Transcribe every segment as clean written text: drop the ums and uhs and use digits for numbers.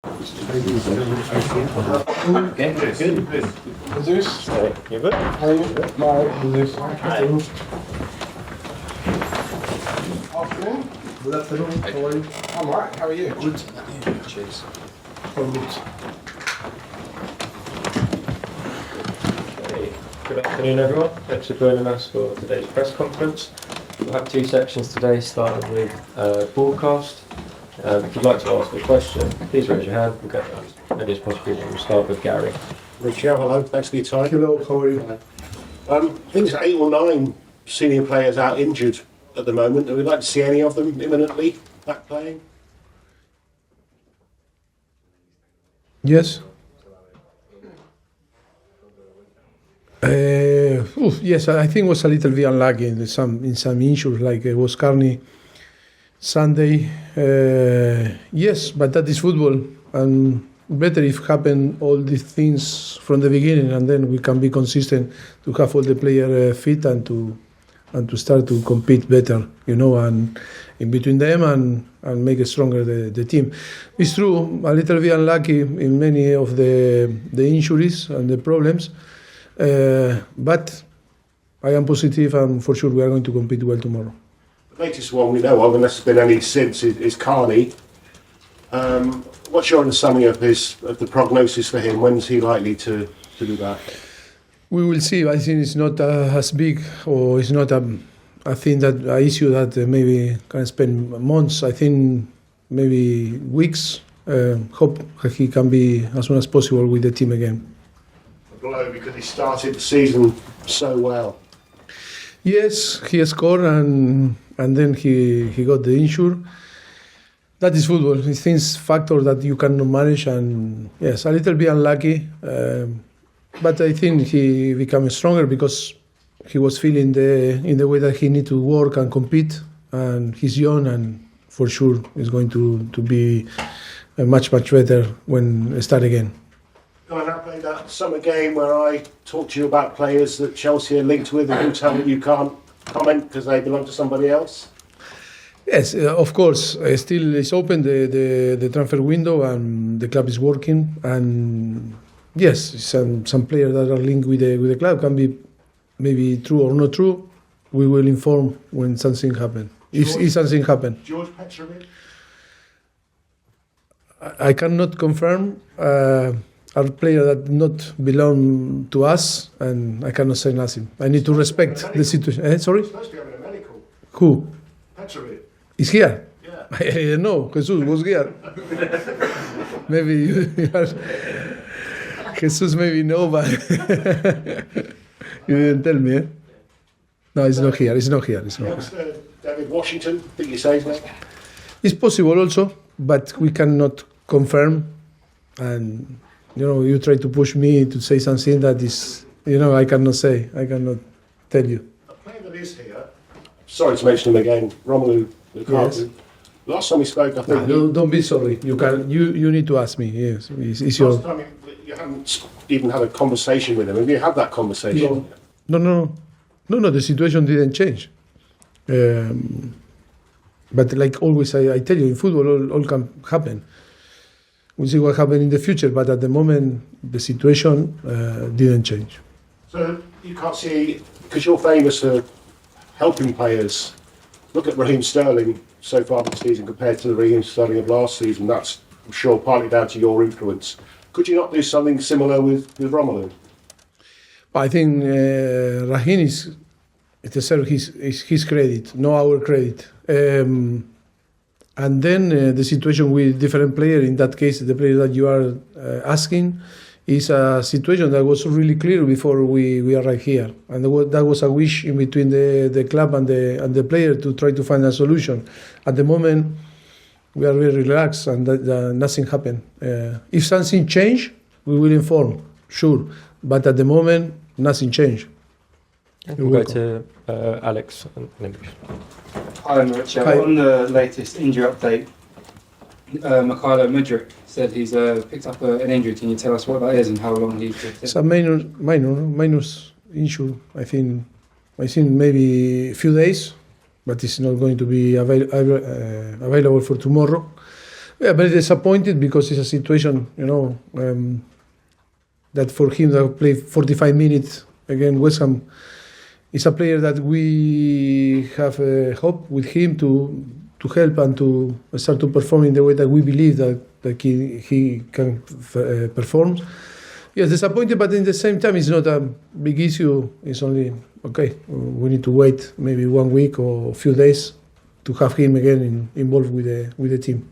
Okay, good. Jesus. You good? Afternoon. Good afternoon. How are you? I'm alright. How are you? Good. Cheers. Good. Okay. Good afternoon, everyone. Thanks for joining us for today's press conference. We'll have two sections today, starting with broadcast. If you'd like to ask a question, please raise your hand. We'll get that as many as possible. We'll start with Gary. Richard, hello. Thanks for your time. Hello. How are you? I think there's 8 or 9 senior players out injured at the moment. Would we like to see any of them imminently back playing? Yes. Yes, I think it was a little bit unlucky in some injuries, like it was Carney Sunday. Yes, but that is football, and better if happen all these things from the beginning, and then we can be consistent to have all the player fit and to start to compete better, and in between them and make it stronger the team. It's true, a little bit unlucky in many of the injuries and the problems, but I am positive, and for sure we are going to compete well tomorrow. The latest one we know of, unless there's been any since, is Carney. What's your understanding of the prognosis for him? When's he likely to do that? We will see. I think it's not as big, or it's not an issue that maybe can spend months. I think maybe weeks. Hope he can be as soon as possible with the team again. Blow, because he started the season so well. Yes, he scored and then he got the injury. That is football. It's things factor that you cannot manage, and yes, a little bit unlucky. But I think he became stronger because he was feeling in the way that he need to work and compete, and he's young, and for sure is going to be much better when start again. I now played that summer game where I talked to you about players that Chelsea are linked with, and you tell me you can't comment because they belong to somebody else. Yes, of course. Still, it's open the transfer window, and the club is working. And yes, some players that are linked with the club can be maybe true or not true. We will inform when something happens. If something happens. George Petrovic? I cannot confirm. Are players that not belong to us, and I cannot say nothing. I need to respect the situation. Sorry? He's supposed to be having a medical. Who? Petrovic. Is here? Yeah. I don't know. Jesus was here. Maybe you are. Jesus maybe no, but you didn't tell me. No, it's not here. It's not here. It's not here. David Washington, think you say his name? It's possible also, but we cannot confirm. And you try to push me to say something that is, I cannot say. I cannot tell you. A player that is here, sorry to mention him again, Romelu Lukaku. Yes. Last time we spoke, I think... Don't be sorry. You need to ask me. Yes, it's your... Last time you hadn't even had a conversation with him. Have you had that conversation? No. The situation didn't change. But like always, I tell you, in football, all can happen. We'll see what happens in the future, but at the moment, the situation didn't change. So you can't see, because you're famous for helping players. Look at Raheem Sterling so far this season compared to the Raheem Sterling of last season. That's, I'm sure, partly down to your influence. Could you not do something similar with Romelu? I think Raheem is deserve his credit, not our credit. And then the situation with different players, in that case, the player that you are asking, is a situation that was really clear before we arrived here. And that was a wish in between the club and the player to try to find a solution. At the moment, we are very relaxed, and nothing happened. If something changed, we will inform, sure. But at the moment, nothing changed. We'll go to Alex in English. Hi, Mauricio. Hi. On the latest injury update, Mudryk said he's picked up an injury. Can you tell us what that is and how long he's been? It's a minor issue. I think maybe a few days, but it's not going to be available for tomorrow. Yeah, very disappointed because it's a situation, that for him to play 45 minutes against West Ham, is a player that we have hope with him to help and to start to perform in the way that we believe that he can perform. Yes, disappointed, but in the same time, it's not a big issue. It's only, okay, we need to wait maybe 1 week or a few days to have him again involved with the team.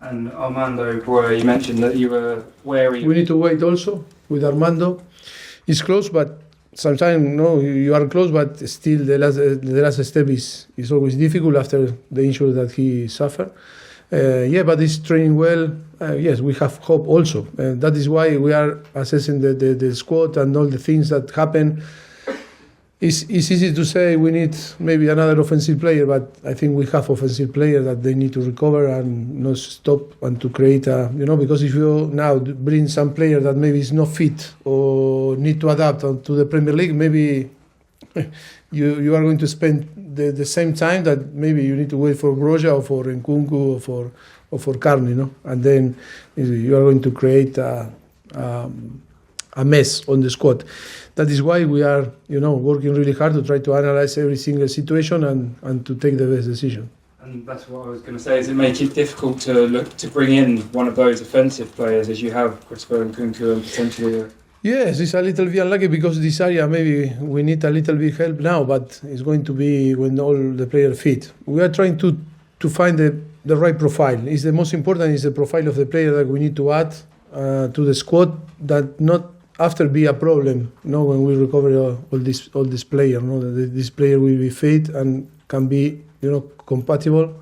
And Armando, you mentioned that you were wary. We need to wait also with Armando. He's close, but sometimes you are close, but still the last step is always difficult after the injury that he suffered. But he's training well. Yes, we have hope also. That is why we are assessing the squad and all the things that happen. It's easy to say we need maybe another offensive player, but I think we have offensive players that they need to recover and not stop and to create because if you now bring some player that maybe is not fit or need to adapt to the Premier League, maybe you are going to spend the same time that maybe you need to wait for Broja or for Nkunku or for Carney, and then you are going to create a mess on the squad. That is why we are, working really hard to try to analyze every single situation and to take the best decision. And that's what I was going to say. Is it make it difficult to look to bring in one of those offensive players as you have Crispo and Nkunku and potentially? Yes, it's a little bit unlucky because this area maybe we need a little bit help now, but it's going to be when all the players fit. We are trying to find the right profile. It's the most important is the profile of the player that we need to add to the squad that not after be a problem, when we recover all this player, this player will be fit and can be, compatible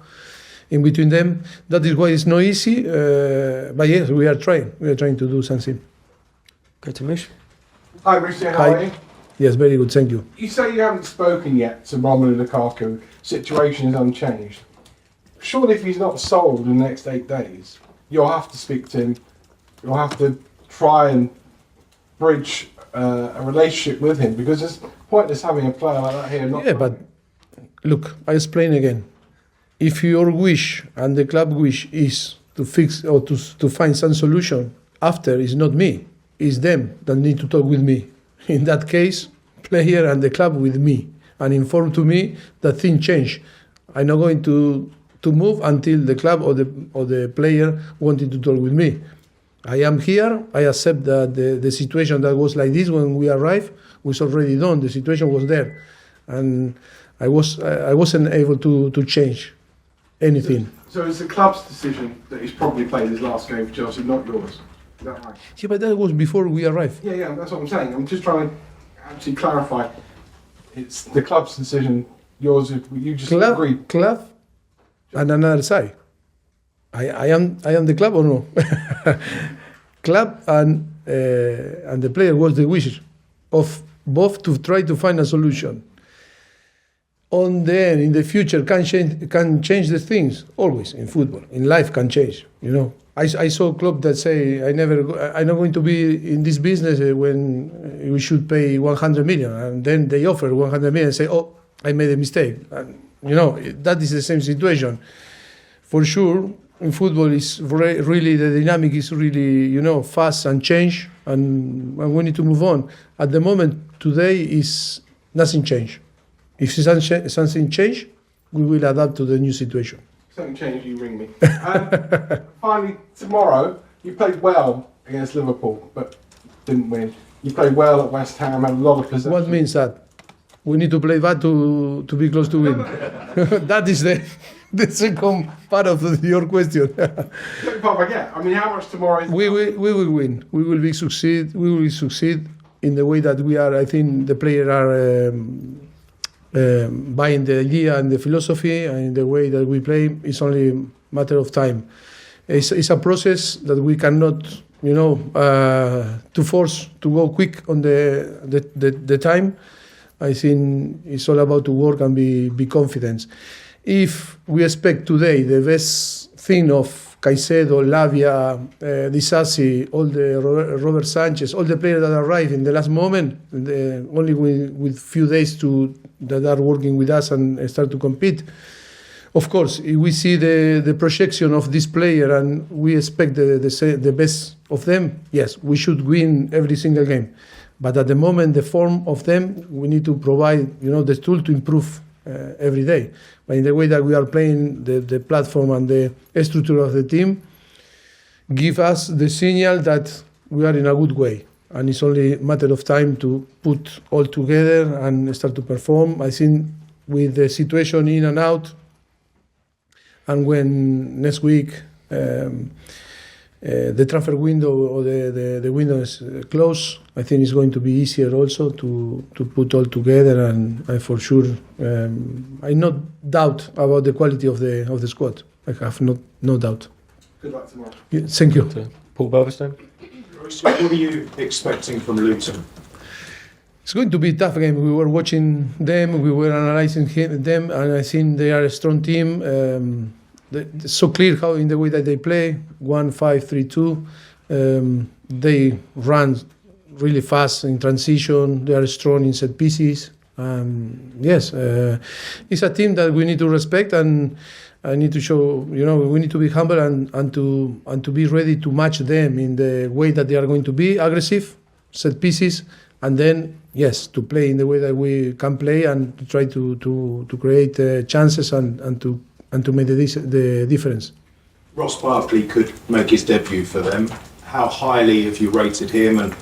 in between them. That is why it's not easy, but yes, we are trying. We are trying to do something. Go to Mish. Hi, Mauricio, how Hi. are you? Yes, very good, thank you. You say you haven't spoken yet to Romelu Lukaku. Situation is unchanged. Surely if he's not sold in the next 8 days, you'll have to speak to him. You'll have to try and bridge a relationship with him because it's pointless having a player like that here. Yeah, but look, I explain again. If your wish and the club wish is to fix or to find some solution, after it's not me, it's them that need to talk with me. In that case, player and the club with me and inform to me that things change. I'm not going to move until the club or the player wanted to talk with me. I am here. I accept that the situation that was like this when we arrived was already done. The situation was there, and I wasn't able to change anything. So it's the club's decision that he's probably played his last game for Chelsea, not yours. Is that right? Yeah, but that was before we arrived. Yeah, that's what I'm saying. I'm just trying to actually clarify. It's the club's decision. Yours, you just agreed. Club, and another side. I am the club or no? Club and the player was the wish of both to try to find a solution. On the end, in the future, can change the things always in football. In life, can change. I saw a club that say I'm not going to be in this business when we should pay 100 million, and then they offer 100 million and say, "Oh, I made a mistake." And, that is the same situation. For sure, in football, is really the dynamic is really fast and change, and we need to move on. At the moment, today is nothing change. If something change, we will adapt to the new situation. Something changed, you ring me. Finally, tomorrow, you played well against Liverpool, but didn't win. You played well at West Ham, had a lot of possession. What means that? We need to play bad to be close to win. That is the second part of your question. Second part I get. I mean, how much tomorrow is... We will win. We will succeed. We will succeed in the way that we are. I think the players are buying the idea and the philosophy, and the way that we play. It's only a matter of time. It's a process that we cannot, to force to go quick on the time. I think it's all about to work and be confident. If we expect today the best thing of Caicedo, Lavia, Disasi, all the Robert Sanchez, all the players that arrive in the last moment, only with few days that are working with us and start to compete, of course, if we see the projection of this player and we expect the best of them, yes, we should win every single game. But at the moment, the form of them, we need to provide, the tool to improve every day. But in the way that we are playing, the platform and the structure of the team give us the signal that we are in a good way. And it's only a matter of time to put all together and start to perform. I think with the situation in and out, and when next week the transfer window or the window is closed, I think it's going to be easier also to put all together. And I for sure, I no doubt about the quality of the squad. I have no doubt. Good luck tomorrow. Yeah, thank you. Paul Belverstone. What are you expecting from Luton? It's going to be a tough game. We were watching them, we were analyzing them, and I think they are a strong team. It's so clear how in the way that they play, 1-5-3-2. They run really fast in transition. They are strong in set pieces. Yes, it's a team that we need to respect, and I need to show. We need to be humble and to be ready to match them in the way that they are going to be aggressive, set pieces, and then yes, to play in the way that we can play and to try to create chances and to make the difference. Ross Barkley could make his debut for them. How highly have you rated him, and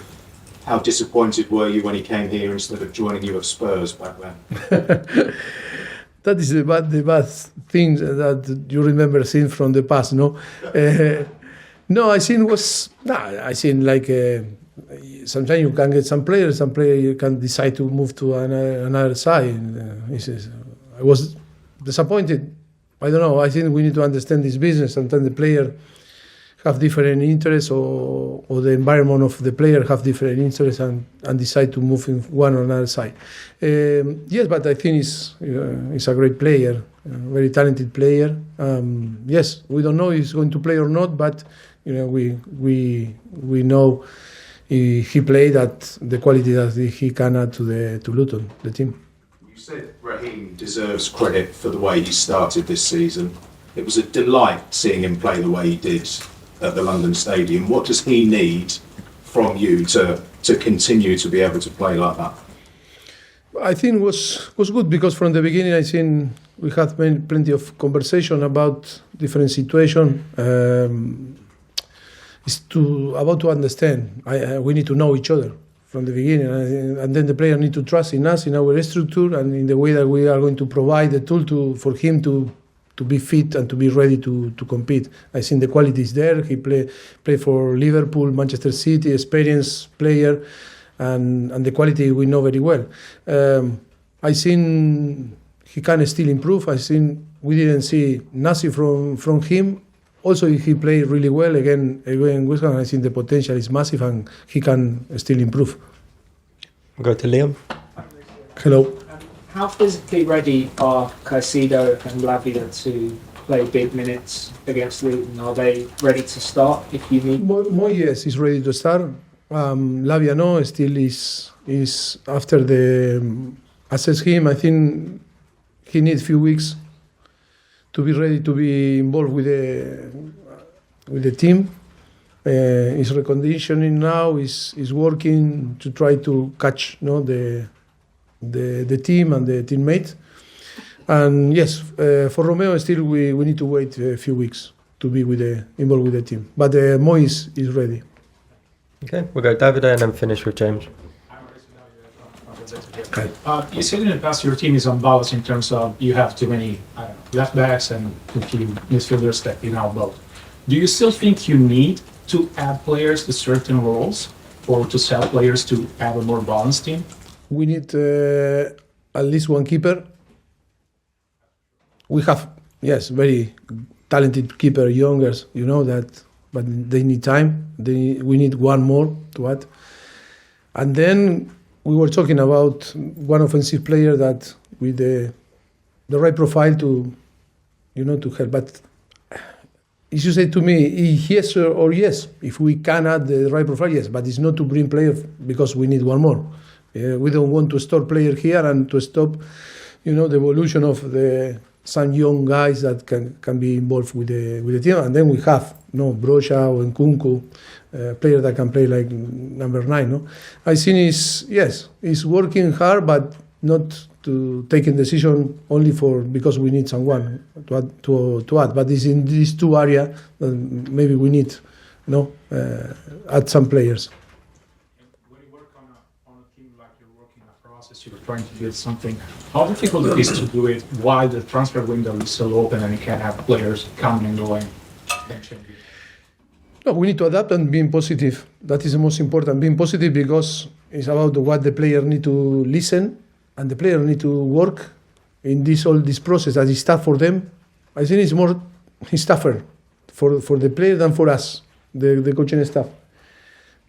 how disappointed were you when he came here instead of joining you at Spurs back then? That is the bad thing that you remember seeing from the past, no? No, I think sometimes you can get some players you can decide to move to another side. I was disappointed. I don't know. I think we need to understand this business. Sometimes the player have different interests, or the environment of the player have different interests, and decide to move in one or another side. Yes, but I think he's a great player, a very talented player. Yes, we don't know if he's going to play or not, but we know he played at the quality that he can add to Luton, the team. You said Raheem deserves credit for the way he started this season. It was a delight seeing him play the way he did at the London Stadium. What does he need from you to continue to be able to play like that? I think it was good because from the beginning I think we had plenty of conversation about different situations. It's about to understand. We need to know each other from the beginning, and then the player need to trust in us, in our structure, and in the way that we are going to provide the tool for him to be fit and to be ready to compete. I think the quality is there. He play for Liverpool, Manchester City, experienced player, and the quality we know very well. I think he can still improve. I think we didn't see nothing from him. Also, he played really well again West Ham. I think the potential is massive and he can still improve. We'll go to Liam. Hello. How physically ready are Caicedo and Lavia to play big minutes against Luton? Are they ready to start if you need? Moyes is ready to start. Lavia no, still is after the assess him. I think he needs a few weeks to be ready to be involved with the team. He's reconditioning now. He's working to try to catch the team and the teammates. And yes, for Romeo still we need to wait a few weeks to be involved with the team. But Moyes is ready. Okay, we'll go Davide and then finish with James. Okay. You said in the past your team is unbalanced in terms of you have too many left backs and too few midfielders that you now both. Do you still think you need to add players to certain roles or to sell players to have a more balanced team? We need at least one keeper. We have, yes, very talented keeper, youngers, that, but they need time. We need one more to add. And then we were talking about one offensive player that with the right profile to help. But if you say to me, yes or yes, if we can add the right profile, yes, but it's not to bring players because we need one more. We don't want to store player here and to stop, the evolution of the some young guys that can be involved with the team, and then we have Broja or Nkunku, player that can play like number 9. No, I think he's working hard, but not to taking decision only because we need someone to add. But it's in these two areas that maybe we need, add some players. When you work on a team like you're working a process, you're trying to build something. How difficult it is to do it while the transfer window is still open and you can have players coming and going and changing? No, we need to adapt and being positive. That is the most important. Being positive because it's about what the player need to listen and the player need to work in all this process that is tough for them. I think it's tougher for the player than for us, the coaching staff.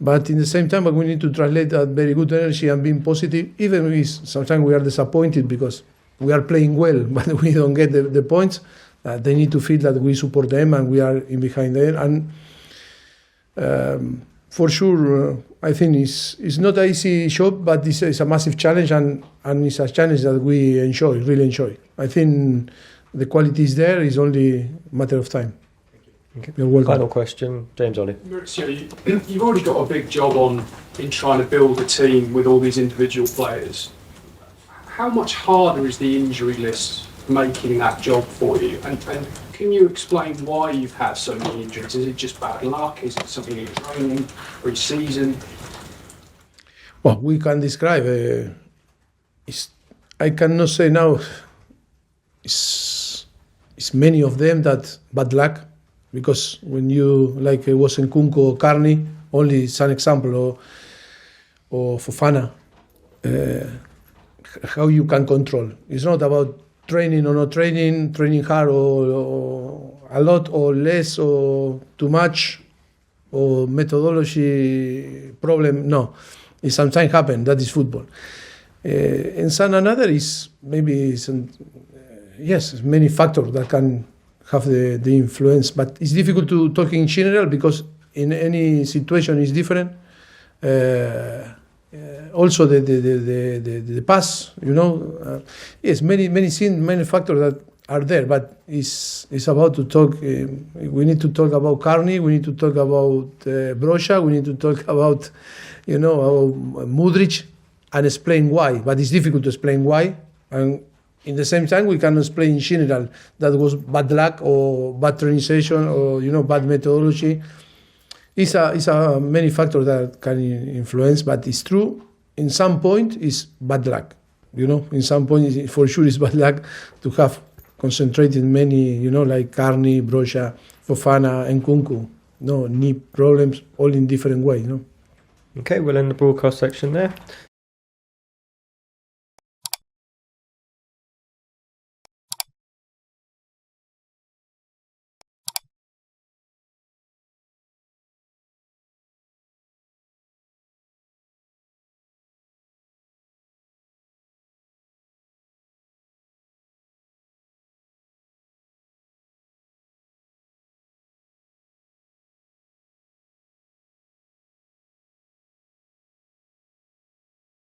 But in the same time, we need to translate that very good energy and being positive, even if sometimes we are disappointed because we are playing well, but we don't get the points. They need to feel that we support them and we are in behind them. And for sure, I think it's not an easy job, but it's a massive challenge, and it's a challenge that we really enjoy. I think the quality is there. It's only a matter of time. Okay. You're welcome. Final question, James Ollie. Mauricio, you've already got a big job on in trying to build a team with all these individual players. How much harder is the injury list making that job for you? And can you explain why you've had so many injuries? Is it just bad luck? Is it something in training, pre-season? Well, we can describe. I cannot say now. It's many of them that bad luck, because when you like it was Nkunku or Carney, only some example, or Fofana, how you can control. It's not about training or not training hard or a lot or less or too much or methodology problem. No, it sometimes happens. That is football. And some another is maybe many factors that can have the influence, but it's difficult to talk in general because in any situation is different. Also the pass, yes, many factors that are there, but it's about to talk. We need to talk about Carney. We need to talk about Broja. We need to talk about, Mudryk, and explain why. But it's difficult to explain why. And in the same time, we can explain in general that was bad luck or bad training session or bad methodology. It's a many factors that can influence, but it's true. In some point, it's bad luck. In some point, for sure, it's bad luck to have concentrated many, like Carney, Broja, Fofana, and Nkunku. Knee problems, all in different ways. Okay, we'll end the broadcast section there.